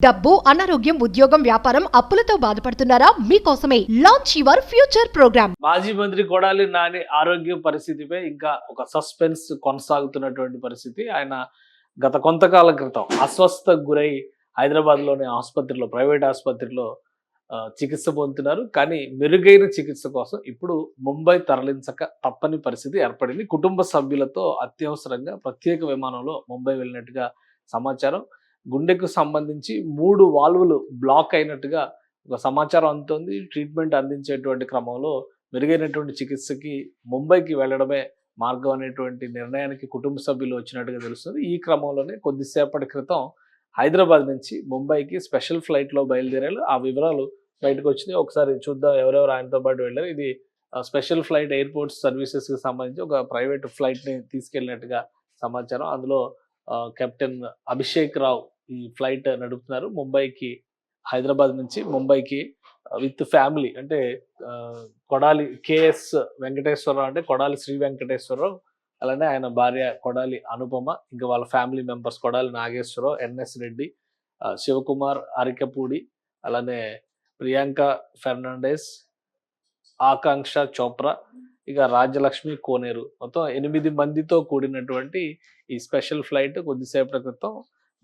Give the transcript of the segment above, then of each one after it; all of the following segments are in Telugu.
డబ్బు, అనారోగ్యం, ఉద్యోగం, వ్యాపారం, అప్పులతో బాధపడుతున్నారా? మీకోసమే లాంచ్ యువర్ ఫ్యూచర్ ప్రోగ్రామ్. మాజీ మంత్రి కొడాలి నాని ఆరోగ్య పరిస్థితిపై ఇంకా ఒక సస్పెన్స్ కొనసాగుతున్నటువంటి పరిస్థితి. ఆయన గత కొంతకాలం క్రితం అస్వస్థతకు గురై హైదరాబాద్లోని ఆసుపత్రిలో, ప్రైవేట్ ఆసుపత్రిలో చికిత్స పొందుతున్నారు. కానీ మెరుగైన చికిత్స కోసం ఇప్పుడు ముంబై తరలించక తప్పని పరిస్థితి ఏర్పడింది. కుటుంబ సభ్యులతో అత్యవసరంగా ప్రత్యేక విమానంలో ముంబై వెళ్ళినట్టుగా సమాచారం. గుండెకు సంబంధించి 3 వాల్వులు బ్లాక్ అయినట్టుగా ఒక సమాచారం అందుతోంది. ట్రీట్మెంట్ అందించేటువంటి క్రమంలో మెరుగైనటువంటి చికిత్సకి ముంబైకి వెళ్ళడమే మార్గం అనేటువంటి నిర్ణయానికి కుటుంబ సభ్యులు వచ్చినట్టుగా తెలుస్తుంది. ఈ క్రమంలోనే కొద్దిసేపటి క్రితం హైదరాబాద్ నుంచి ముంబైకి స్పెషల్ ఫ్లైట్లో బయలుదేరారు. ఆ వివరాలు బయటకు వచ్చినాయి. ఒకసారి చూద్దాం ఎవరెవరు ఆయనతో పాటు వెళ్ళారు. ఇది స్పెషల్ ఫ్లైట్ ఎయిర్పోర్ట్స్ సర్వీసెస్కి సంబంధించి ఒక ప్రైవేట్ ఫ్లైట్ని తీసుకెళ్ళినట్టుగా సమాచారం. అందులో కెప్టెన్ అభిషేక్ రావు ఈ ఫ్లైట్ నడుపుతున్నారు. ముంబైకి, హైదరాబాద్ నుంచి ముంబైకి విత్ ఫ్యామిలీ. అంటే కొడాలి కేఎస్ వెంకటేశ్వరరావు, అంటే కొడాలి శ్రీ వెంకటేశ్వరరావు, అలానే ఆయన భార్య కొడాలి అనుపమ, ఇంకా వాళ్ళ family members Kodali Nageswara Rao, NS Reddy, Sivakumar Arikapudi, అలానే ప్రియాంక ఫెర్నాండెస్, ఆకాంక్ష చోప్రా, ఇక రాజ్యలక్ష్మి కోనేరు, మొత్తం 8 మందితో కూడినటువంటి ఈ స్పెషల్ ఫ్లైట్ కొద్దిసేపటి క్రితం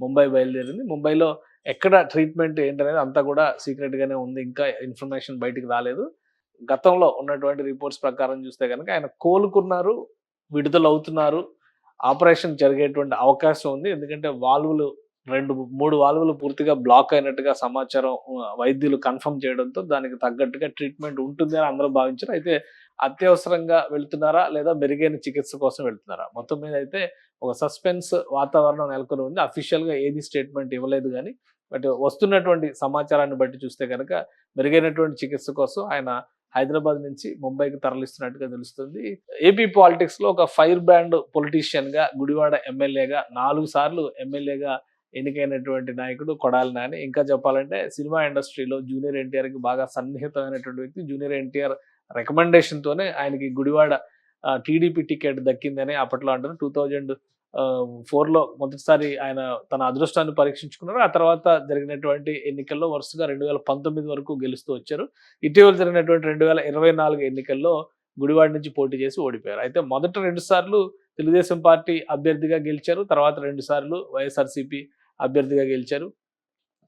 ముంబై బయలుదేరింది. ముంబైలో ఎక్కడ ట్రీట్మెంట్ ఏంటనేది అంతా కూడా సీక్రెట్గానే ఉంది. ఇంకా ఇన్ఫర్మేషన్ బయటికి రాలేదు. గతంలో ఉన్నటువంటి రిపోర్ట్స్ ప్రకారం చూస్తే కనుక ఆయన కోలుకున్నారు, విడుదలవుతున్నారు, ఆపరేషన్ జరిగేటువంటి అవకాశం ఉంది. ఎందుకంటే వాల్వులు 2-3 వాల్వులు పూర్తిగా బ్లాక్ అయినట్టుగా సమాచారం వైద్యులు కన్ఫర్మ్ చేయడంతో దానికి తగ్గట్టుగా ట్రీట్మెంట్ ఉంటుంది అని అందరూ భావించారు. అయితే అత్యవసరంగా వెళ్తున్నారా లేదా మెరుగైన చికిత్స కోసం వెళ్తున్నారా, మొత్తం మీద అయితే ఒక సస్పెన్స్ వాతావరణం నెలకొని ఉంది. అఫీషియల్గా ఏది స్టేట్మెంట్ ఇవ్వలేదు కానీ, బట్ వస్తున్నటువంటి సమాచారాన్ని బట్టి చూస్తే కనుక మెరుగైనటువంటి చికిత్స కోసం ఆయన హైదరాబాద్ నుంచి ముంబైకి తరలిస్తున్నట్టుగా తెలుస్తుంది. ఏపీ పాలిటిక్స్ లో ఒక ఫైర్ బ్రాండ్ పొలిటీషియన్ గా, గుడివాడ ఎమ్మెల్యేగా, 4 సార్లు ఎమ్మెల్యేగా ఎన్నికైనటువంటి నాయకుడు కొడాలి నాని. ఇంకా చెప్పాలంటే సినిమా ఇండస్ట్రీలో జూనియర్ ఎన్టీఆర్ కి బాగా సన్నిహితమైనటువంటి వ్యక్తి. జూనియర్ ఎన్టీఆర్ రికమెండేషన్ తోనే ఆయనకి గుడివాడ టీడీపీ టికెట్ దక్కిందని అప్పట్లో అంటారు. 2004లో మొదటిసారి ఆయన తన అదృష్టాన్ని పరీక్షించుకున్నారు. ఆ తర్వాత జరిగినటువంటి ఎన్నికల్లో వరుసగా 2019 వరకు గెలుస్తూ వచ్చారు. ఇటీవల జరిగినటువంటి 2024 ఎన్నికల్లో గుడివాడ నుంచి పోటీ చేసి ఓడిపోయారు. అయితే మొదట 2 సార్లు తెలుగుదేశం పార్టీ అభ్యర్థిగా గెలిచారు. తర్వాత 2 సార్లు వైఎస్ఆర్సీపీ అభ్యర్థిగా గెలిచారు.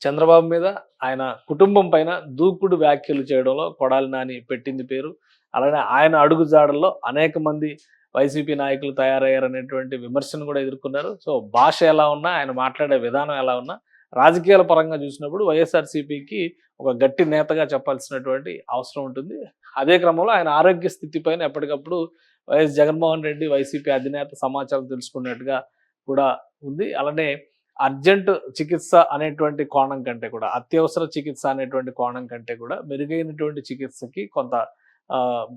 చంద్రబాబు మీద, ఆయన కుటుంబం పైన దూకుడు వ్యాఖ్యలు చేయడంలో కొడాలి నాని పెట్టింది పేరు. అలానే ఆయన అడుగుజాడల్లో అనేక మంది వైసీపీ నాయకులు తయారయ్యారనేటువంటి విమర్శను కూడా ఎదుర్కొన్నారు. సో భాష ఎలా ఉన్నా, ఆయన మాట్లాడే విధానం ఎలా ఉన్నా, రాజకీయాల పరంగా చూసినప్పుడు వైఎస్ఆర్సీపీకి ఒక గట్టి నేతగా చెప్పాల్సినటువంటి అవసరం ఉంటుంది. అదే క్రమంలో ఆయన ఆరోగ్య స్థితి పైన ఎప్పటికప్పుడు వైఎస్ జగన్మోహన్ రెడ్డి, వైసీపీ అధినేత సమాచారం తెలుసుకున్నట్టుగా కూడా ఉంది. అలానే అర్జెంట్ చికిత్స అనేటువంటి కోణం కంటే కూడా, అత్యవసర చికిత్స అనేటువంటి కోణం కంటే కూడా మెరుగైనటువంటి చికిత్సకి కొంత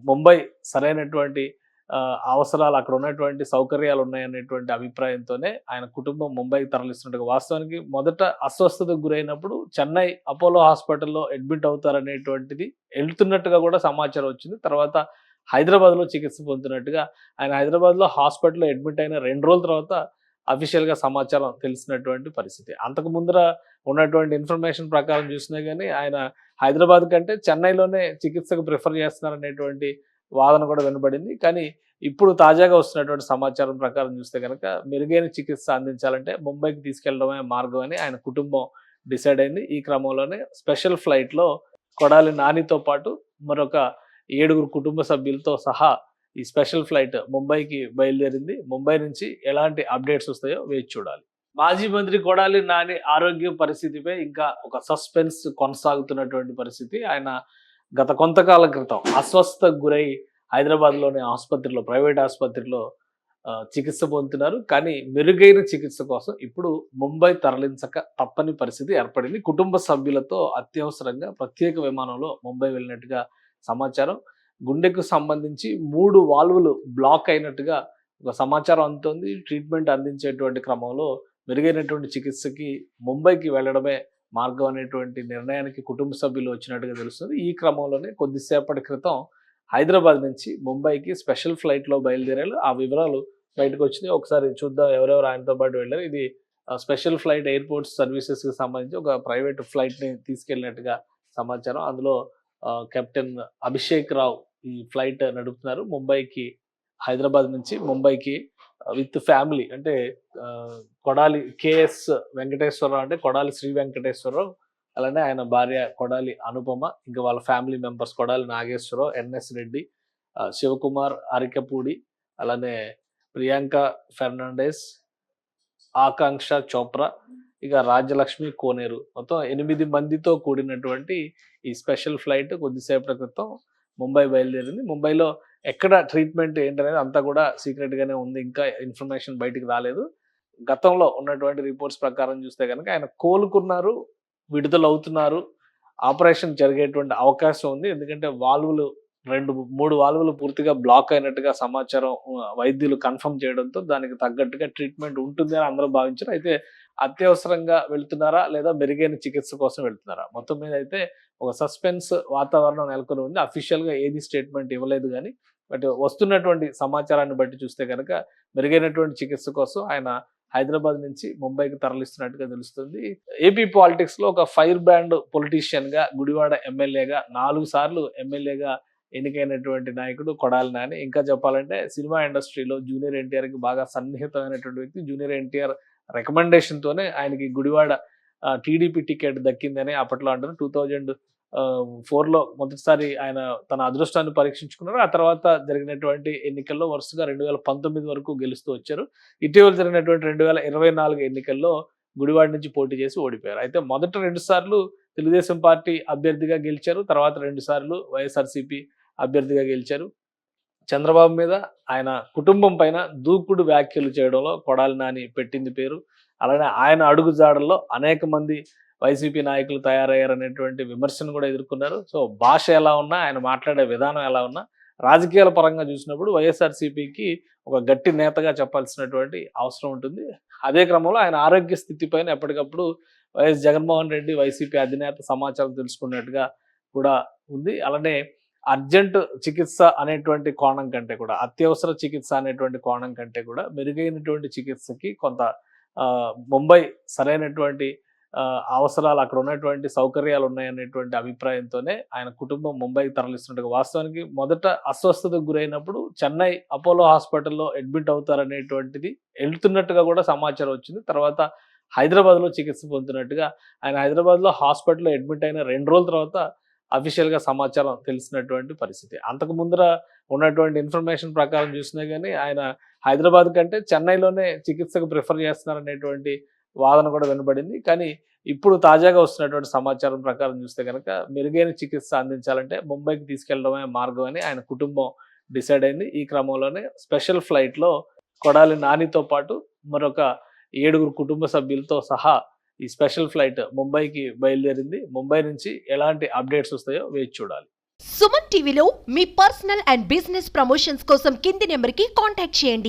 ముంబై సరైనటువంటి అవసరాలు, అక్కడ ఉన్నటువంటి సౌకర్యాలు ఉన్నాయనేటువంటి అభిప్రాయంతోనే ఆయన కుటుంబం ముంబైకి తరలిస్తున్నట్టుగా. వాస్తవానికి మొదట అస్వస్థతకు గురైనప్పుడు చెన్నై అపోలో హాస్పిటల్లో అడ్మిట్ అవుతారనేటువంటిది వెళ్తున్నట్టుగా కూడా సమాచారం వచ్చింది. తర్వాత హైదరాబాద్లో చికిత్స పొందుతున్నట్టుగా, ఆయన హైదరాబాద్లో హాస్పిటల్లో అడ్మిట్ అయిన 2 రోజుల తర్వాత అఫీషియల్గా సమాచారం తెలిసినటువంటి పరిస్థితి. అంతకు ముందర ఉన్నటువంటి ఇన్ఫర్మేషన్ ప్రకారం చూసినా కానీ ఆయన హైదరాబాద్ కంటే చెన్నైలోనే చికిత్సకు ప్రిఫర్ చేస్తున్నారనేటువంటి వాదన కూడా వినబడింది. కానీ ఇప్పుడు తాజాగా వస్తున్నటువంటి సమాచారం ప్రకారం చూస్తే కనుక మెరుగైన చికిత్స అందించాలంటే ముంబైకి తీసుకెళ్లడమే మార్గం అని ఆయన కుటుంబం డిసైడ్ అయింది. ఈ క్రమంలోనే స్పెషల్ ఫ్లైట్లో కొడాలి నానితో పాటు మరొక 7 కుటుంబ సభ్యులతో సహా ఈ స్పెషల్ ఫ్లైట్ ముంబైకి బయలుదేరింది. ముంబై నుంచి ఎలాంటి అప్డేట్స్ వస్తాయో వేచి చూడాలి. మాజీ మంత్రి కొడాలి నాని ఆరోగ్య పరిస్థితిపై ఇంకా ఒక సస్పెన్స్ కొనసాగుతున్నటువంటి పరిస్థితి. ఆయన గత కొంతకాలం క్రితం అస్వస్థతకు గురై హైదరాబాద్లోని ఆసుపత్రిలో, ప్రైవేట్ ఆసుపత్రిలో చికిత్స పొందుతున్నారు. కానీ మెరుగైన చికిత్స కోసం ఇప్పుడు ముంబై తరలించక తప్పని పరిస్థితి ఏర్పడింది. కుటుంబ సభ్యులతో అత్యవసరంగా ప్రత్యేక విమానంలో ముంబై వెళ్ళినట్టుగా సమాచారం. గుండెకు సంబంధించి 3 వాల్వులు బ్లాక్ అయినట్టుగా ఒక సమాచారం అందుతోంది. ట్రీట్మెంట్ అందించేటువంటి క్రమంలో మెరుగైనటువంటి చికిత్సకి ముంబైకి వెళ్ళడమే మార్గం అనేటువంటి నిర్ణయానికి కుటుంబ సభ్యులు వచ్చినట్టుగా తెలుస్తుంది. ఈ క్రమంలోనే కొద్దిసేపటి క్రితం హైదరాబాద్ నుంచి ముంబైకి స్పెషల్ ఫ్లైట్లో బయలుదేరారు. ఆ వివరాలు బయటకు వచ్చినాయి. ఒకసారి చూద్దాం ఎవరెవరు ఆయనతో పాటు వెళ్ళారు. ఇది స్పెషల్ ఫ్లైట్ ఎయిర్పోర్ట్స్ సర్వీసెస్కి సంబంధించి ఒక ప్రైవేట్ ఫ్లైట్ని తీసుకెళ్ళినట్టుగా సమాచారం. అందులో కెప్టెన్ అభిషేక్ రావు ఈ ఫ్లైట్ నడుపుతున్నారు. హైదరాబాద్ నుంచి ముంబైకి విత్ ఫ్యామిలీ. అంటే కొడాలి కేఎస్ వెంకటేశ్వరరావు, అంటే కొడాలి శ్రీ వెంకటేశ్వరరావు, అలానే ఆయన భార్య కొడాలి అనుపమ, ఇంకా వాళ్ళ family members Kodali Nageswara Rao, NS Reddy, Sivakumar Arikapudi, అలానే ప్రియాంక ఫెర్నాండెస్, ఆకాంక్ష చోప్రా, ఇక రాజ్యలక్ష్మి కోనేరు, మొత్తం 8 మందితో కూడినటువంటి ఈ స్పెషల్ ఫ్లైట్ కొద్దిసేపటి క్రితం ముంబై బయలుదేరింది. ముంబైలో ఎక్కడ ట్రీట్మెంట్ ఏంటనేది అంతా కూడా సీక్రెట్గానే ఉంది, ఇంకా ఇన్ఫర్మేషన్ బయటికి రాలేదు. గతంలో ఉన్నటువంటి రిపోర్ట్స్ ప్రకారం చూస్తే కనుక ఆయన కోలుకున్నారు, విడుదలవుతున్నారు, ఆపరేషన్ జరిగేటువంటి అవకాశం ఉంది. ఎందుకంటే 3 వాల్వులు పూర్తిగా బ్లాక్ అయినట్టుగా సమాచారం వైద్యులు కన్ఫర్మ్ చేయడంతో దానికి తగ్గట్టుగా ట్రీట్మెంట్ ఉంటుంది అని అందరూ భావించారు. అయితే అత్యవసరంగా వెళ్తున్నారా లేదా మెరుగైన చికిత్స కోసం వెళ్తున్నారా, మొత్తం మీద అయితే ఒక సస్పెన్స్ వాతావరణం నెలకొని ఉంది. అఫీషియల్గా ఏది స్టేట్మెంట్ ఇవ్వలేదు, కానీ బట్ వస్తున్నటువంటి సమాచారాన్ని బట్టి చూస్తే కనుక మెరుగైనటువంటి చికిత్స కోసం ఆయన హైదరాబాద్ నుంచి ముంబైకి తరలిస్తున్నట్టుగా తెలుస్తుంది. ఏపీ పాలిటిక్స్ లో ఒక ఫైర్ బ్రాండ్ పొలిటీషియన్ గా, గుడివాడ ఎమ్మెల్యేగా, 4 సార్లు ఎమ్మెల్యేగా ఎన్నికైనటువంటి నాయకుడు కొడాలి నాని. ఇంకా చెప్పాలంటే సినిమా ఇండస్ట్రీలో జూనియర్ ఎన్టీఆర్కి బాగా సన్నిహితమైనటువంటి వ్యక్తి. జూనియర్ ఎన్టీఆర్ రికమెండేషన్తోనే ఆయనకి గుడివాడ టీడీపీ టికెట్ దక్కిందని అప్పట్లో అంటారు. 2004లో మొదటిసారి ఆయన తన అదృష్టాన్ని పరీక్షించుకున్నారు. ఆ తర్వాత జరిగినటువంటి ఎన్నికల్లో వరుసగా 2019 వరకు గెలుస్తూ వచ్చారు. ఇటీవల జరిగినటువంటి 2024 ఎన్నికల్లో గుడివాడ నుంచి పోటీ చేసి ఓడిపోయారు. అయితే మొదట 2 సార్లు తెలుగుదేశం పార్టీ అభ్యర్థిగా గెలిచారు, తర్వాత 2 సార్లు వైఎస్ఆర్సీపీ అభ్యర్థిగా గెలిచారు. చంద్రబాబు మీద, ఆయన కుటుంబం పైన దూకుడు వ్యాఖ్యలు చేయడంలో కొడాలి నాని పెట్టింది పేరు. అలానే ఆయన అడుగుజాడల్లో అనేక మంది వైసీపీ నాయకులు తయారయ్యారనేటువంటి విమర్శను కూడా ఎదుర్కొన్నారు. సో భాష ఎలా ఉన్నా, ఆయన మాట్లాడే విధానం ఎలా ఉన్నా, రాజకీయాల పరంగా చూసినప్పుడు వైఎస్ఆర్సీపీకి ఒక గట్టి నేతగా చెప్పాల్సినటువంటి అవసరం ఉంటుంది. అదే క్రమంలో ఆయన ఆరోగ్య స్థితి పైన ఎప్పటికప్పుడు వైఎస్ జగన్మోహన్ రెడ్డి వైసీపీ అధినేత సమాచారం తెలుసుకున్నట్టుగా కూడా ఉంది. అలానే అర్జెంట్ చికిత్స అనేటువంటి కోణం కంటే కూడా, అత్యవసర చికిత్స అనేటువంటి కోణం కంటే కూడా మెరుగైనటువంటి చికిత్సకి కొంత ముంబై సరైనటువంటి అవసరాలు, అక్కడ ఉన్నటువంటి సౌకర్యాలు ఉన్నాయనేటువంటి అభిప్రాయంతోనే ఆయన కుటుంబం ముంబైకి తరలిస్తున్నట్టుగా. వాస్తవానికి మొదట అస్వస్థతకు గురైనప్పుడు చెన్నై అపోలో హాస్పిటల్లో అడ్మిట్ అవుతారనేటువంటిది వెళ్తున్నట్టుగా కూడా సమాచారం వచ్చింది. తర్వాత హైదరాబాద్లో చికిత్స పొందుతున్నట్టుగా, ఆయన హైదరాబాద్లో హాస్పిటల్లో అడ్మిట్ అయిన 2 రోజుల తర్వాత అఫీషియల్గా సమాచారం తెలిసినటువంటి పరిస్థితి. అంతకు ముందర ఉన్నటువంటి ఇన్ఫర్మేషన్ ప్రకారం చూసినా కానీ ఆయన హైదరాబాద్ కంటే చెన్నైలోనే చికిత్సకు ప్రిఫర్ చేస్తున్నారనేటువంటి వాదన కూడా వినబడింది. కానీ ఇప్పుడు తాజాగా వస్తున్నటువంటి సమాచారం ప్రకారం చూస్తే కనుక మెరుగైన చికిత్స అందించాలంటే ముంబైకి తీసుకెళ్లడమే మార్గం అని ఆయన కుటుంబం డిసైడ్ అయింది. ఈ క్రమంలోనే స్పెషల్ ఫ్లైట్లో కొడాలి నానితో పాటు మరొక 7 కుటుంబ సభ్యులతో సహా ఈ స్పెషల్ ఫ్లైట్ ముంబైకి బయలుదేరింది. ముంబై నుంచి ఎలాంటి అప్డేట్స్ వస్తాయో వేచి చూడాలి. సుమన్ టీవీలో మీ పర్సనల్ అండ్ బిజినెస్ ప్రమోషన్స్ కోసం కింది నెంబర్కి కాంటాక్ట్ చేయండి.